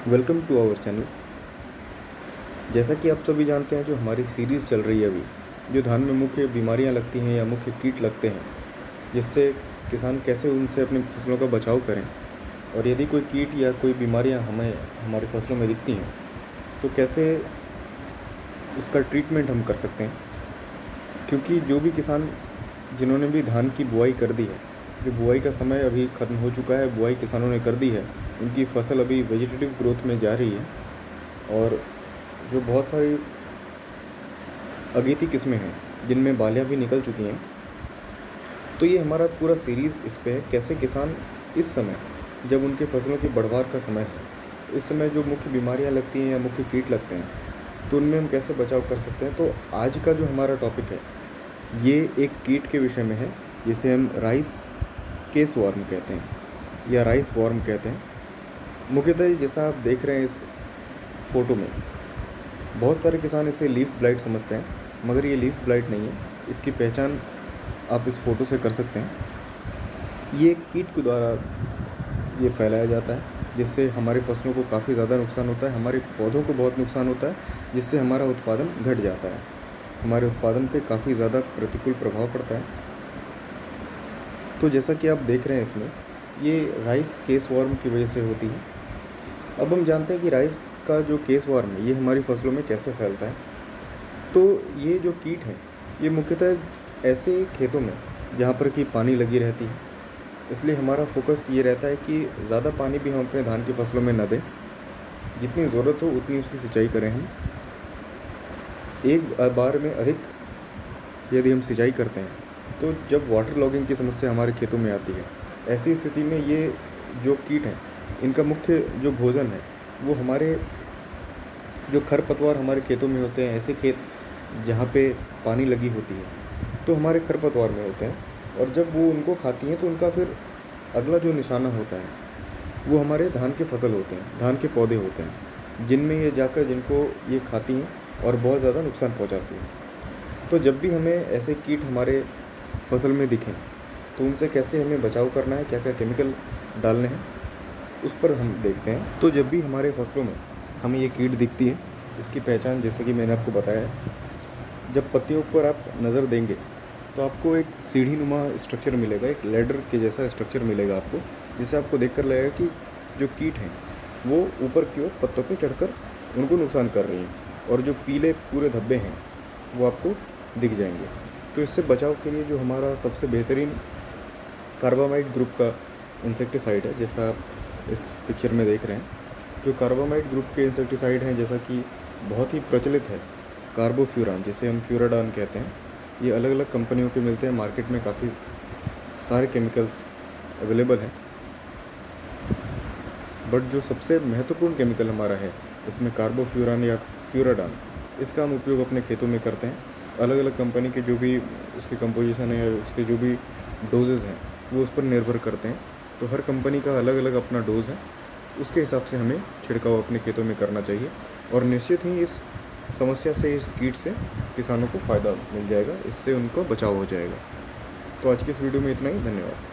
Welcome to our channel. जैसा कि आप सभी जानते हैं, जो हमारी सीरीज़ चल रही है अभी, जो धान में मुख्य बीमारियां लगती हैं या मुख्य कीट लगते हैं, जिससे किसान कैसे उनसे अपनी फसलों का बचाव करें, और यदि कोई कीट या कोई बीमारियां हमें हमारी फसलों में दिखती हैं तो कैसे उसका ट्रीटमेंट हम कर सकते हैं। क्योंकि जो भी किसान जिन्होंने भी धान की बुआई कर दी है, जो बुआई का समय अभी ख़त्म हो चुका है, बुआई किसानों ने कर दी है, उनकी फसल अभी वेजिटेटिव ग्रोथ में जा रही है, और जो बहुत सारी अगेती किस्में हैं जिनमें बालियाँ भी निकल चुकी हैं। तो ये हमारा पूरा सीरीज़ इस पे है, कैसे किसान इस समय जब उनके फसलों की बढ़वार का समय है, इस समय जो मुख्य बीमारियां लगती हैं या मुख्य कीट लगते हैं, तो उनमें हम कैसे बचाव कर सकते हैं। तो आज का जो हमारा टॉपिक है ये एक कीट के विषय में है, जिसे हम राइस केस वॉर्म कहते हैं या राइस वॉर्म कहते हैं। मुख्यतः जैसा आप देख रहे हैं इस फ़ोटो में, बहुत सारे किसान इसे लीफ ब्लाइट समझते हैं, मगर ये लीफ ब्लाइट नहीं है। इसकी पहचान आप इस फ़ोटो से कर सकते हैं। ये कीट के द्वारा ये फैलाया जाता है, जिससे हमारी फसलों को काफ़ी ज़्यादा नुकसान होता है, हमारे पौधों को बहुत नुकसान होता है, जिससे हमारा उत्पादन घट जाता है, हमारे उत्पादन पे काफ़ी ज़्यादा प्रतिकूल प्रभाव पड़ता है। तो जैसा कि आप देख रहे हैं इसमें, ये राइस केस वॉर्म की वजह से होती है। अब हम जानते हैं कि राइस का जो केस वॉर्म है ये हमारी फसलों में कैसे फैलता है। तो ये जो कीट है ये मुख्यतः ऐसे खेतों में जहाँ पर कि पानी लगी रहती है, इसलिए हमारा फोकस ये रहता है कि ज़्यादा पानी भी हम अपने धान की फसलों में न दें, जितनी ज़रूरत हो उतनी उसकी सिंचाई करें। हम एक बार में अधिक यदि हम सिंचाई करते हैं तो जब वाटर लॉगिंग की समस्या हमारे खेतों में आती है, ऐसी स्थिति में ये जो कीट हैं इनका मुख्य जो भोजन है वो हमारे जो खरपतवार हमारे खेतों में होते हैं, ऐसे खेत जहाँ पे पानी लगी होती है तो हमारे खरपतवार में होते हैं, और जब वो उनको खाती हैं तो उनका फिर अगला जो निशाना होता है वो हमारे धान के फसल होते हैं, धान के पौधे होते हैं, जिनमें ये जाकर जिनको ये खाती हैं और बहुत ज़्यादा नुकसान पहुंचाती हैं। तो जब भी हमें ऐसे कीट हमारे फसल में दिखें तो उनसे कैसे हमें बचाव करना है, क्या क्या केमिकल डालने हैं, उस पर हम देखते हैं। तो जब भी हमारे फसलों में हमें ये कीट दिखती है, इसकी पहचान जैसे कि मैंने आपको बताया है, जब पत्तियों पर आप नज़र देंगे तो आपको एक सीढ़ी नुमा स्ट्रक्चर मिलेगा, एक लैडर के जैसा स्ट्रक्चर मिलेगा आपको, जिससे आपको देखकर लगेगा कि जो कीट हैं वो ऊपर की ओर पत्तों पे चढ़कर उनको नुकसान कर रही हैं, और जो पीले पूरे धब्बे हैं वो आपको दिख जाएंगे। तो इससे बचाव के लिए जो हमारा सबसे बेहतरीन कार्बामाइड ग्रुप का इंसेक्टिसाइड है, जैसा आप इस पिक्चर में देख रहे हैं, जो कार्बामाइड ग्रुप के इंसेक्टिसाइड हैं, जैसा कि बहुत ही प्रचलित है कार्बोफ्यूरान, जिसे हम फ्यूराडान कहते हैं, ये अलग अलग कंपनियों के मिलते हैं मार्केट में, काफ़ी सारे केमिकल्स अवेलेबल हैं। बट जो सबसे महत्वपूर्ण केमिकल हमारा है इसमें कार्बोफ्यूरान या फ्यूराडान, इसका हम उपयोग अपने खेतों में करते हैं। अलग अलग कंपनी के जो भी उसके कंपोजिशन है, उसके जो भी डोजेज़ हैं वो उस पर निर्भर करते हैं। तो हर कंपनी का अलग अलग अपना डोज़ है, उसके हिसाब से हमें छिड़काव अपने खेतों में करना चाहिए, और निश्चित ही इस समस्या से, इस कीट से किसानों को फ़ायदा मिल जाएगा, इससे उनको बचाव हो जाएगा। तो आज की इस वीडियो में इतना ही। धन्यवाद।